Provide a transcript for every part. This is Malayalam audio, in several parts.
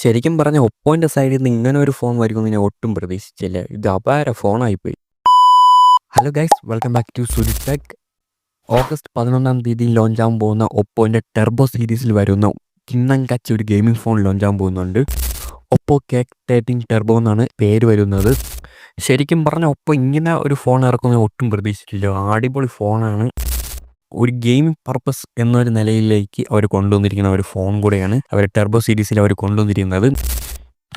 ശരിക്കും പറഞ്ഞ ഒപ്പോൻ്റെ സൈഡിൽ നിന്ന് ഇങ്ങനെ ഒരു ഫോൺ വരുമെന്ന് ഞാൻ ഒട്ടും പ്രതീക്ഷിച്ചില്ല. ഇത് അപാര ഫോണായിപ്പോയി. Hello guys, welcome back to Sujith Tech. August 11-ാം തീയതി ലോഞ്ച് ആകാൻ പോകുന്ന ഒപ്പോൻ്റെ ടെർബോ സീരീസിൽ വരുന്ന കിണ്ണം കച്ച ഒരു ഗെയിമിംഗ് ഫോൺ ലോഞ്ച് ആകാൻ പോകുന്നുണ്ട്. ഒപ്പോ K13 ടെർബോ എന്നാണ് പേര് വരുന്നത്. ശരിക്കും പറഞ്ഞാൽ ഒപ്പോ ഇങ്ങനെ ഒരു ഫോൺ ഇറക്കുന്നത് ഒട്ടും പ്രതീക്ഷിച്ചില്ല. അടിപൊളി ഫോണാണ്. ഒരു ഗെയിമിംഗ് പർപ്പസ് എന്നൊരു നിലയിലേക്ക് അവർ കൊണ്ടുവന്നിരിക്കുന്ന ഒരു ഫോൺ കൂടെയാണ് അവർ ടെർബോ സീരീസിൽ അവർ കൊണ്ടുവന്നിരിക്കുന്നത്.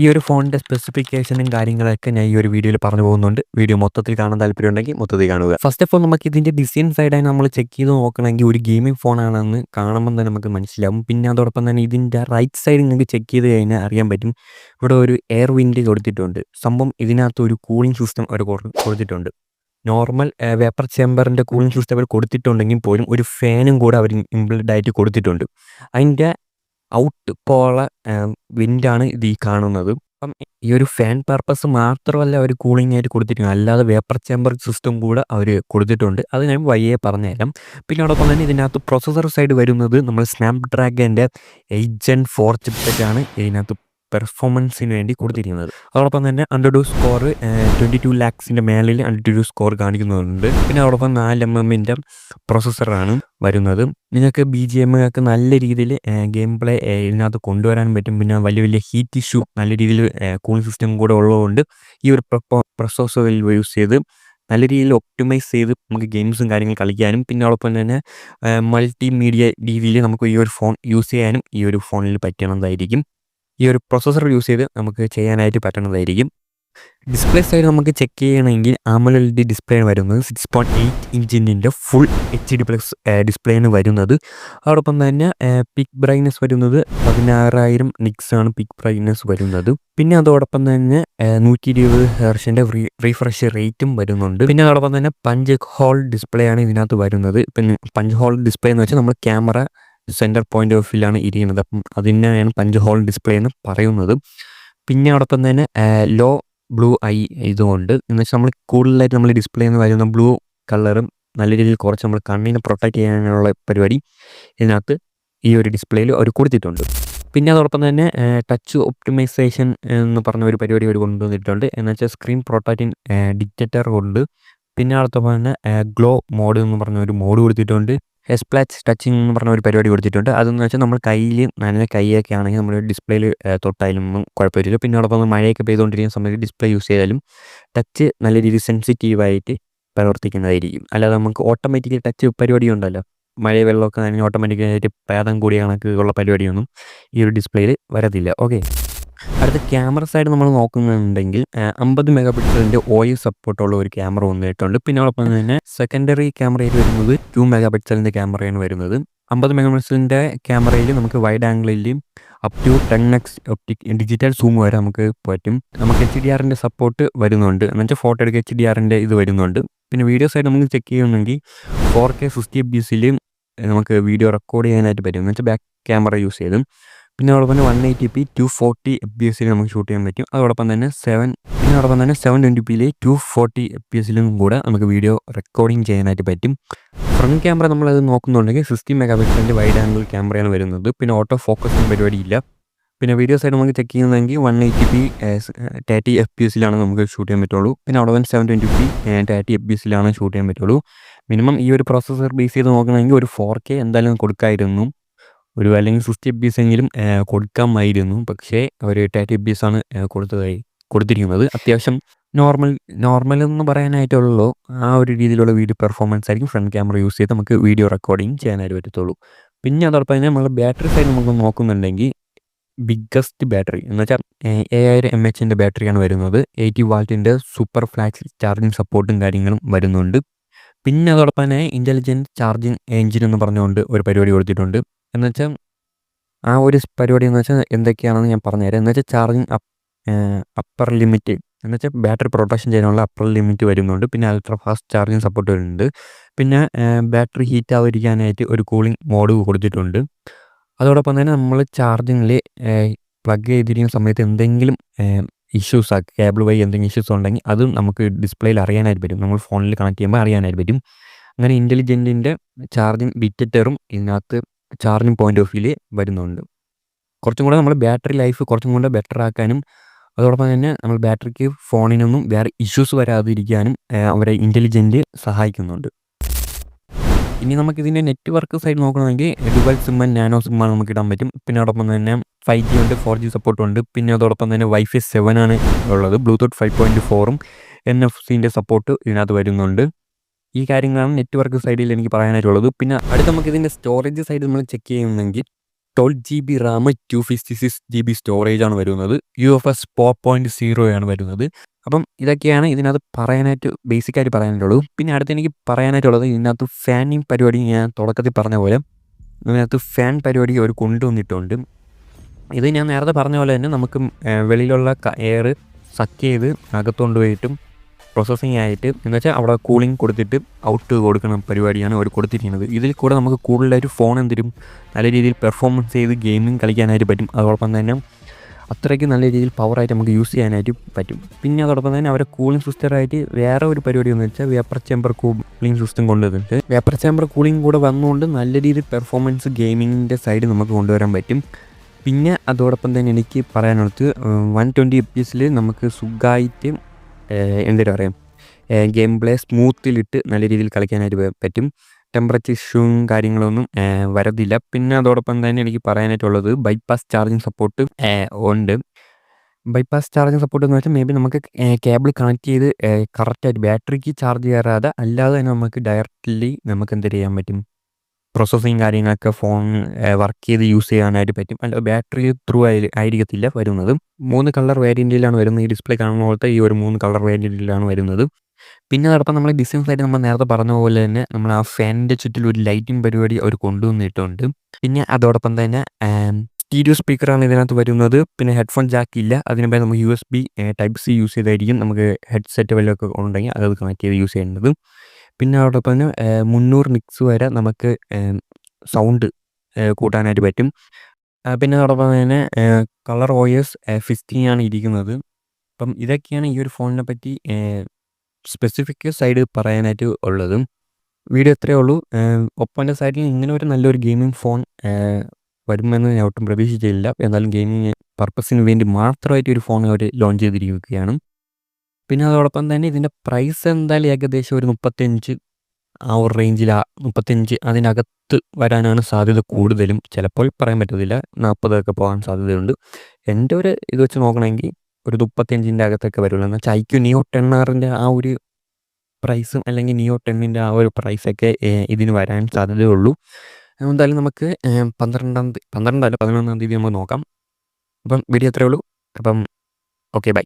ഈ ഒരു ഫോണിൻ്റെ സ്പെസിഫിക്കേഷനും കാര്യങ്ങളൊക്കെ ഞാൻ ഈ ഒരു വീഡിയോയിൽ പറഞ്ഞു പോകുന്നുണ്ട്. വീഡിയോ മൊത്തത്തിൽ കാണാൻ താല്പര്യമുണ്ടെങ്കിൽ മൊത്തത്തിൽ കാണുക. ഫസ്റ്റ് ഓഫ് ഓൾ നമുക്ക് ഇതിൻ്റെ ഡിസൈൻ സൈഡായി നമ്മൾ ചെക്ക് ചെയ്ത് നോക്കണമെങ്കിൽ ഒരു ഗെയിമിംഗ് ഫോണാണെന്ന് കാണുമ്പോൾ തന്നെ നമുക്ക് മനസ്സിലാവും. പിന്നെ അതോടൊപ്പം തന്നെ ഇതിൻ്റെ റൈറ്റ് സൈഡ് നിങ്ങൾക്ക് ചെക്ക് ചെയ്ത് കഴിഞ്ഞാൽ അറിയാൻ പറ്റും. ഇവിടെ ഒരു എയർ വിൻഡ് കൊടുത്തിട്ടുണ്ട്. സംഭവം ഇതിനകത്ത് ഒരു കൂളിംഗ് സിസ്റ്റം അവർ കൊടുത്തിട്ടുണ്ട്. നോർമൽ വേപ്പർ ചേമ്പറിൻ്റെ കൂളിംഗ് സിസ്റ്റം അവർ കൊടുത്തിട്ടുണ്ടെങ്കിൽ പോലും ഒരു ഫാനും കൂടെ അവർ ഇംപ്ലിമെൻ്റ് ആയിട്ട് കൊടുത്തിട്ടുണ്ട്. അതിൻ്റെ ഔട്ട് പോള വിൻഡാണ് ഇത് ഈ കാണുന്നത്. അപ്പം ഈ ഒരു ഫാൻ പർപ്പസ് മാത്രമല്ല അവർ കൂളിംഗ് ആയിട്ട് കൊടുത്തിട്ടുണ്ട്, അല്ലാതെ വേപ്പർ ചേമ്പർ സിസ്റ്റം കൂടെ അവർ കൊടുത്തിട്ടുണ്ട്. അത് ഞാൻ വയ്യെ പറഞ്ഞുതരാം. പിന്നെ അതോടൊപ്പം തന്നെ ഇതിനകത്ത് പ്രൊസസ്സർ സൈഡ് വരുന്നത് നമ്മൾ സ്നാപ്ഡ്രാഗൻ്റെ 8 Gen 4 ചിപ്സെറ്റാണ് ഇതിനകത്ത് പെർഫോമൻസിന് വേണ്ടി കൊടുത്തിരിക്കുന്നത്. അതോടൊപ്പം തന്നെ അണ്ടർഡ്യൂ സ്കോർ 22 lakhs മേളിൽ അണ്ടർഡ്യൂ സ്കോർ കാണിക്കുന്നുണ്ട്. പിന്നെ അതോടൊപ്പം 4mm പ്രൊസസ്സറാണ് വരുന്നത്. നിങ്ങൾക്ക് BGM ഒക്കെ നല്ല രീതിയിൽ ഗെയിം പ്ലേ ഇതിനകത്ത് കൊണ്ടുവരാൻ പറ്റും. പിന്നെ വലിയ വലിയ ഹീറ്റ് ഇഷ്യൂ നല്ല രീതിയിൽ കൂളിംഗ് സിസ്റ്റം കൂടെ ഉള്ളതുകൊണ്ട് ഈ ഒരു പ്രൊസസ്സറിൽ യൂസ് ചെയ്ത് നല്ല രീതിയിൽ ഒപ്റ്റിമൈസ് ചെയ്ത് നമുക്ക് ഗെയിംസും കാര്യങ്ങളും കളിക്കാനും പിന്നെ അതോടൊപ്പം തന്നെ മൾട്ടിമീഡിയ രീതിയിൽ നമുക്ക് ഈ ഒരു ഫോൺ യൂസ് ചെയ്യാനും ഈ ഒരു ഫോണിൽ പറ്റുന്നതായിരിക്കും. ഈ ഒരു പ്രൊസസ്സർ യൂസ് ചെയ്ത് നമുക്ക് ചെയ്യാനായിട്ട് പറ്റുന്നതായിരിക്കും. ഡിസ്പ്ലേ സൈഡ് നമുക്ക് ചെക്ക് ചെയ്യണമെങ്കിൽ AMOLED ഡിസ്പ്ലേ വരുന്നത് 6.8 ഇഞ്ചിൻ്റെ ഫുൾ HD+ ഡിസ്പ്ലേയാണ് വരുന്നത്. അതോടൊപ്പം തന്നെ പിക് ബ്രൈറ്റ്നസ് വരുന്നത് 16,000 nits ആണ് പിക് ബ്രൈറ്റ്നസ് വരുന്നത്. പിന്നെ അതോടൊപ്പം തന്നെ 120 Hz റീഫ്രഷ് റേറ്റും വരുന്നുണ്ട്. പിന്നെ അതോടൊപ്പം തന്നെ പഞ്ച് ഹോൾ ഡിസ്പ്ലേ ആണ് ഇതിനകത്ത് വരുന്നത്. പിന്നെ പഞ്ച് ഹോൾ ഡിസ്പ്ലേ എന്ന് വെച്ചാൽ നമ്മൾ ക്യാമറ സെൻറ്റർ പോയിൻ്റ് ഓഫ് വ്യൂവിലാണ് ഇരിക്കുന്നത്. അപ്പം അതിനെയാണ് പഞ്ച് ഹോൾ ഡിസ്പ്ലേ എന്ന് പറയുന്നത്. പിന്നെ അതോടൊപ്പം തന്നെ ലോ ബ്ലൂ ഐ ഇതുകൊണ്ട് എന്ന് വെച്ചാൽ നമ്മൾ കൂടുതലായിട്ട് നമ്മൾ ഡിസ്പ്ലേ എന്ന് വരുന്ന ബ്ലൂ കളറും നല്ല രീതിയിൽ കുറച്ച് നമ്മൾ കണ്ണിനെ പ്രൊട്ടക്റ്റ് ചെയ്യാനുള്ള പരിപാടി ഇതിനകത്ത് ഈ ഒരു ഡിസ്പ്ലേയിൽ അവർ കൊടുത്തിട്ടുണ്ട്. പിന്നെ അതോടൊപ്പം തന്നെ ടച്ച് ഒപ്റ്റിമൈസേഷൻ എന്ന് പറഞ്ഞ ഒരു പരിപാടി അവർ കൊണ്ടുവന്നിട്ടുണ്ട്. എന്ന് വെച്ചാൽ സ്ക്രീൻ പ്രൊട്ടക്റ്റിംഗ് ഡിറ്റക്ടർ കൊണ്ട്. പിന്നെ അതോടൊപ്പം തന്നെ ഗ്ലോ മോഡ് എന്ന് പറഞ്ഞ ഒരു മോഡ് കൊടുത്തിട്ടുണ്ട്. സ്പ്ലാച്ച് ടച്ചിങ് എന്ന് പറഞ്ഞ ഒരു പരിപാടി കൊടുത്തിട്ടുണ്ട്. അതെന്ന് വെച്ചാൽ നമ്മൾ കയ്യിൽ നനഞ്ഞ കൈയൊക്കെ ആണെങ്കിൽ നമ്മൾ ഡിസ്പ്ലേയിൽ തൊട്ടായാലൊന്നും കുഴപ്പമില്ല. പിന്നെ അതോടൊപ്പം മഴയൊക്കെ പെയ്തുകൊണ്ടിരിക്കുന്ന സമയത്ത് ഡിസ്പ്ലേ യൂസ് ചെയ്താലും ടച്ച് നല്ല രീതിയിൽ സെൻസിറ്റീവായിട്ട് പ്രവർത്തിക്കുന്നതായിരിക്കും. അല്ലാതെ നമുക്ക് ഓട്ടോമാറ്റിക്കലി ടച്ച് പരിപാടി ഉണ്ടല്ലോ, മഴ വെള്ളമൊക്കെ നനഞ്ഞ് ഓട്ടോമാറ്റിക്കായിട്ട് ഭേദം കൂടിയ കണക്കുള്ള പരിപാടിയൊന്നും ഈ ഒരു ഡിസ്പ്ലേയിൽ വരത്തില്ല. ഓക്കെ, അടുത്ത ക്യാമറ സൈഡ് നമ്മൾ നോക്കുന്നുണ്ടെങ്കിൽ 50 MP OIS സപ്പോർട്ടുള്ള ഒരു ക്യാമറ വന്നിട്ടുണ്ട്. പിന്നെ അതോടൊപ്പം തന്നെ സെക്കൻഡറി ക്യാമറയിൽ വരുന്നത് 2 MP ക്യാമറയാണ് വരുന്നത്. 50 MP ക്യാമറയിൽ നമുക്ക് വൈഡ് ആംഗിളിലും up to 10x optic digital zoom വരെ നമുക്ക് പറ്റും. നമുക്ക് HDR സപ്പോർട്ട് വരുന്നുണ്ട്. എന്ന് വെച്ചാൽ ഫോട്ടോ എടുക്കുക HDR ഇത് വരുന്നുണ്ട്. പിന്നെ വീഡിയോ സൈഡ് നമുക്ക് ചെക്ക് ചെയ്യുന്നുണ്ടെങ്കിൽ 4K 60 fps നമുക്ക് വീഡിയോ റെക്കോർഡ് ചെയ്യാനായിട്ട് പറ്റും. എന്ന് വെച്ചാൽ ബാക്ക് ക്യാമറ യൂസ് ചെയ്തും. പിന്നെ അതോടൊപ്പം തന്നെ 180p 240 fps നമുക്ക് ഷൂട്ട് ചെയ്യാൻ പറ്റും. അതോടൊപ്പം തന്നെ 720p 240 fps കൂടെ നമുക്ക് വീഡിയോ റെക്കോർഡിങ് ചെയ്യാനായിട്ട് പറ്റും. ഫ്രണ്ട് ക്യാമറ നമ്മളത് നോക്കുന്നുണ്ടെങ്കിൽ 60 MP വൈഡ് ആംഗിൾ ക്യാമറയാണ് വരുന്നത്. പിന്നെ ഓട്ടോ ഫോക്കസിങ് പരിപാടിയില്ല. പിന്നെ വീഡിയോ സൈഡ് നമുക്ക് ചെക്ക് ചെയ്യുന്നതെങ്കിൽ 180p 30 fps നമുക്ക് ഷൂട്ട് ചെയ്യാൻ പറ്റുള്ളൂ. പിന്നെ അവിടെ 720p 30 fps ഷൂട്ട് ചെയ്യാൻ പറ്റുള്ളൂ. മിനിമം ഈ ഒരു പ്രോസസ്സർ ബേസ് ചെയ്ത് നോക്കണമെങ്കിൽ ഒരു 4K എന്തായാലും കൊടുക്കായിരുന്നു. ഒരു അല്ലെങ്കിൽ 60 fps എങ്കിലും കൊടുക്കാമായിരുന്നു. പക്ഷേ അവർ 30 fps ആണ് കൊടുത്തിരിക്കുന്നത്. അത്യാവശ്യം നോർമൽ എന്ന് പറയാനായിട്ടുള്ളൂ. ആ ഒരു രീതിയിലുള്ള വീഡിയോ പെർഫോമൻസ് ആയിരിക്കും ഫ്രണ്ട് ക്യാമറ യൂസ് ചെയ്ത് നമുക്ക് വീഡിയോ റെക്കോർഡിങ് ചെയ്യാനായിട്ട് പറ്റത്തുള്ളൂ. പിന്നെ അതോടൊപ്പം തന്നെ നമ്മൾ ബാറ്ററി സൈഡ് നമുക്ക് നോക്കുന്നുണ്ടെങ്കിൽ ബിഗ്ഗസ്റ്റ് ബാറ്ററി എന്ന് വെച്ചാൽ 7000 mAh ബാറ്ററിയാണ് വരുന്നത്. 80 W സൂപ്പർ ഫ്ലാഷ് ചാർജിങ് സപ്പോർട്ടും കാര്യങ്ങളും വരുന്നുണ്ട്. പിന്നെ അതോടൊപ്പം തന്നെ ഇൻ്റലിജൻറ്റ് ചാർജിങ് എഞ്ചിൻ എന്ന് പറഞ്ഞുകൊണ്ട് ഒരു പരിപാടി കൊടുത്തിട്ടുണ്ട്. എന്ന് വെച്ചാൽ ആ ഒരു പരിപാടി എന്ന് വെച്ചാൽ എന്തൊക്കെയാണെന്ന് ഞാൻ പറഞ്ഞുതരാം. എന്ന് വെച്ചാൽ ചാർജിങ് അപ്പർ ലിമിറ്റ് എന്ന് വെച്ചാൽ ബാറ്ററി പ്രൊട്ടക്ഷൻ ചെയ്യാനുള്ള അപ്പർ ലിമിറ്റ് വരുന്നുണ്ട്. പിന്നെ അൾട്രാ ഫാസ്റ്റ് ചാർജിങ് സപ്പോർട്ട് വരുന്നുണ്ട്. പിന്നെ ബാറ്ററി ഹീറ്റ് ആവാതിരിക്കാനായിട്ട് ഒരു കൂളിംഗ് മോഡ് കൊടുത്തിട്ടുണ്ട്. അതോടൊപ്പം തന്നെ നമ്മൾ ചാർജിങ്ങിൽ പ്ലഗ് ചെയ്തിരിക്കുന്ന സമയത്ത് എന്തെങ്കിലും ഇഷ്യൂസ് കേബിൾ വഴി എന്തെങ്കിലും ഇഷ്യൂസ് ഉണ്ടെങ്കിൽ അതും നമുക്ക് ഡിസ്പ്ലേയിൽ അറിയാനായിട്ട് പറ്റും. നമ്മൾ ഫോണിൽ കണക്ട് ചെയ്യുമ്പോൾ അറിയാനായിട്ട് പറ്റും. അങ്ങനെ ഇൻ്റലിജൻറ്റിൻ്റെ ചാർജിങ് ഡിറ്റക്ടറും ഇതിനകത്ത് ചാർജിങ് പോയിൻ്റ് ഓഫ് വ്യൂവിൽ വരുന്നുണ്ട്. കുറച്ചും കൂടെ നമ്മൾ ബാറ്ററി ലൈഫ് കുറച്ചും കൂടെ ബെറ്റർ ആക്കാനും അതോടൊപ്പം തന്നെ നമ്മൾ ബാറ്ററിക്ക് ഫോണിനൊന്നും വേറെ ഇഷ്യൂസ് വരാതിരിക്കാനും അവരെ ഇൻ്റലിജൻറ്റ് സഹായിക്കുന്നുണ്ട്. ഇനി നമുക്കിതിൻ്റെ നെറ്റ്വർക്ക് സൈഡ് നോക്കണമെങ്കിൽ ഡുവൽ സിം ആൻഡ് നാനോ സിമ്മാണ് നമുക്ക് ഇടാൻ പറ്റും. പിന്നെ അതോടൊപ്പം തന്നെ 5G ഉണ്ട്, 4G സപ്പോർട്ടുണ്ട്. പിന്നെ അതോടൊപ്പം തന്നെ Wi-Fi 7 ആണ് ഉള്ളത്. ബ്ലൂടൂത്ത് 5.4ഉം NFC-ൻ്റെ സപ്പോർട്ട് ഇതിനകത്ത് വരുന്നുണ്ട്. ഈ കാര്യങ്ങളാണ് നെറ്റ്വർക്ക് സൈഡിൽ എനിക്ക് പറയാനായിട്ടുള്ളത്. പിന്നെ അടുത്ത് നമുക്കിതിൻ്റെ സ്റ്റോറേജ് സൈഡ് നമ്മൾ ചെക്ക് ചെയ്യുന്നെങ്കിൽ 12GB റാം 256GB സ്റ്റോറേജാണ് വരുന്നത്. UFS 4.0 ആണ് വരുന്നത്. അപ്പം ഇതൊക്കെയാണ് ഇതിനകത്ത് പറയാനായിട്ട് ബേസിക്കായിട്ട് പറയാനായിട്ടുള്ളത്. പിന്നെ അടുത്ത് എനിക്ക് പറയാനായിട്ടുള്ളത് ഇതിനകത്ത് ഫാനിങ് പരിപാടി ഞാൻ തുടക്കത്തിൽ പറഞ്ഞ പോലെ ഇതിനകത്ത് ഫാൻ പരിപാടി അവർ കൊണ്ടുവന്നിട്ടുണ്ട്. ഇത് ഞാൻ നേരത്തെ പറഞ്ഞ പോലെ തന്നെ നമുക്ക് വെളിയിലുള്ള എയർ സക്ക് ചെയ്ത് അകത്തുകൊണ്ട് പോയിട്ടും പ്രോസസ്സിങ് ആയിട്ട് എന്ന് വെച്ചാൽ അവിടെ കൂളിംഗ് കൊടുത്തിട്ട് ഔട്ട് കൊടുക്കുന്ന പരിപാടിയാണ് അവർ കൊടുത്തിരിക്കുന്നത്. ഇതിൽ കൂടെ നമുക്ക് കൂടുതലായിട്ട് ഫോൺ എന്തിനും നല്ല രീതിയിൽ പെർഫോമൻസ് ചെയ്ത് ഗെയിമിങ് കളിക്കാനായിട്ട് പറ്റും. അതോടൊപ്പം തന്നെ അത്രയ്ക്ക് നല്ല രീതിയിൽ പവറായിട്ട് നമുക്ക് യൂസ് ചെയ്യാനായിട്ട് പറ്റും. പിന്നെ അതോടൊപ്പം തന്നെ അവരെ കൂളിംഗ് സിസ്റ്റമായിട്ട് വേറെ ഒരു പരിപാടി എന്ന് വെച്ചാൽ വേപ്പർ ചേമ്പർ കൂളിംഗ് സിസ്റ്റം കൊണ്ടുവന്നിട്ടുണ്ട്. വേപ്പർ ചേമ്പർ കൂളിംഗ് കൂടെ വന്നുകൊണ്ട് നല്ല രീതിയിൽ പെർഫോമൻസ് ഗെയിമിങ്ങിൻ്റെ സൈഡ് നമുക്ക് കൊണ്ടുവരാൻ പറ്റും. പിന്നെ അതോടൊപ്പം തന്നെ എനിക്ക് പറയാനുള്ളത് 120 FPS നമുക്ക് സുഖമായിട്ട് എന്താ പറയുക ഗെയിം പ്ലേ സ്മൂത്തിലിട്ട് നല്ല രീതിയിൽ കളിക്കാനായിട്ട് പറ്റും. ടെമ്പറേച്ചർ ഇഷ്യൂവും കാര്യങ്ങളൊന്നും വരത്തില്ല. പിന്നെ അതോടൊപ്പം തന്നെ എനിക്ക് പറയാനായിട്ടുള്ളത് ബൈപ്പാസ് ചാർജിങ് സപ്പോർട്ട് ഉണ്ട്. ബൈപ്പാസ് ചാർജിങ് സപ്പോർട്ട് എന്ന് വെച്ചാൽ മേ ബി നമുക്ക് കേബിൾ കണക്ട് ചെയ്ത് കറക്റ്റായിട്ട് ബാറ്ററിക്ക് ചാർജ് കയറാതെ അല്ലാതെ തന്നെ നമുക്ക് ഡയറക്റ്റ്ലി നമുക്ക് എന്ത് ചെയ്യാൻ പറ്റും പ്രോസസ്സിങ് കാര്യങ്ങളൊക്കെ ഫോൺ വർക്ക് ചെയ്ത് യൂസ് ചെയ്യാനായിട്ട് പറ്റും. അല്ല ബാറ്ററി ത്രൂ ആയിരിക്കത്തില്ല വരുന്നത്. 3 കളർ വേരിയൻറ്റിലാണ് വരുന്നത്. ഈ ഡിസ്പ്ലേ കാണുന്ന പോലത്തെ ഈ ഒരു 3 കളർ വേരിയൻറ്റിലാണ് വരുന്നത്. പിന്നെ അതോടൊപ്പം നമ്മൾ ഡിസൈൻ സൈഡ് നമ്മൾ നേരത്തെ പറഞ്ഞ പോലെ തന്നെ നമ്മൾ ആ ഫാനിൻ്റെ ചുറ്റിൽ ഒരു ലൈറ്റിംഗ് പരിപാടി അവർ കൊണ്ടുവന്നിട്ടുണ്ട്. പിന്നെ അതോടൊപ്പം തന്നെ സ്റ്റീരിയോ സ്പീക്കറാണ് ഇതിനകത്ത് വരുന്നത്. പിന്നെ ഹെഡ്ഫോൺ ജാക്ക് ഇല്ല. അതിന് പകരം നമുക്ക് USB Type-C യൂസ് ചെയ്തായിരിക്കും നമുക്ക് ഹെഡ്സെറ്റ് വല്ലതൊക്കെ ഉണ്ടെങ്കിൽ അത് കണക്ട് ചെയ്ത് യൂസ് ചെയ്യേണ്ടത്. പിന്നെ അതോടൊപ്പം തന്നെ 300 നിക്സ് വരെ നമുക്ക് സൗണ്ട് കൂട്ടാനായിട്ട് പറ്റും. പിന്നെ അതോടൊപ്പം തന്നെ കളർ OS 15 ആണ് ഇരിക്കുന്നത്. അപ്പം ഇതൊക്കെയാണ് ഈ ഒരു ഫോണിനെ പറ്റി സ്പെസിഫിക് സൈഡ് പറയാനായിട്ട് ഉള്ളത്. വീഡിയോ ഇത്രയേ ഉള്ളൂ. ഒപ്പോൻ്റെ സൈഡിൽ ഇങ്ങനെ ഒരു നല്ലൊരു ഗെയിമിംഗ് ഫോൺ വരുമെന്ന് ഞാൻ ഒട്ടും പ്രതീക്ഷിച്ചില്ല. എന്നാലും ഗെയിമിങ് പർപ്പസിന് വേണ്ടി മാത്രമായിട്ട് ഒരു ഫോൺ അവർ ലോഞ്ച് ചെയ്തിരിക്കുകയാണ്. പിന്നെ അതോടൊപ്പം തന്നെ ഇതിൻ്റെ പ്രൈസ് എന്തായാലും ഏകദേശം ഒരു 35 ആ ഒരു റേഞ്ചിൽ 35 അതിനകത്ത് വരാനാണ് സാധ്യത കൂടുതലും. ചിലപ്പോൾ പറയാൻ പറ്റത്തില്ല, 40 പോകാൻ സാധ്യതയുണ്ട്. എൻ്റെ ഒരു ഇത് വെച്ച് നോക്കണമെങ്കിൽ ഒരു 35ൻ്റെ അകത്തൊക്കെ വരുള്ളൂ. എന്ന് വെച്ചാൽ IQ Neo 10R ആ ഒരു പ്രൈസും അല്ലെങ്കിൽ Neo 10ൻ്റെ ആ ഒരു പ്രൈസൊക്കെ ഇതിന് വരാൻ സാധ്യതയുള്ളൂ. എന്തായാലും നമുക്ക് 12 അല്ല 11 തീയതി നമുക്ക് നോക്കാം. അപ്പം വീഡിയോ അത്രയേ ഉള്ളൂ. അപ്പം ഓക്കെ, ബൈ.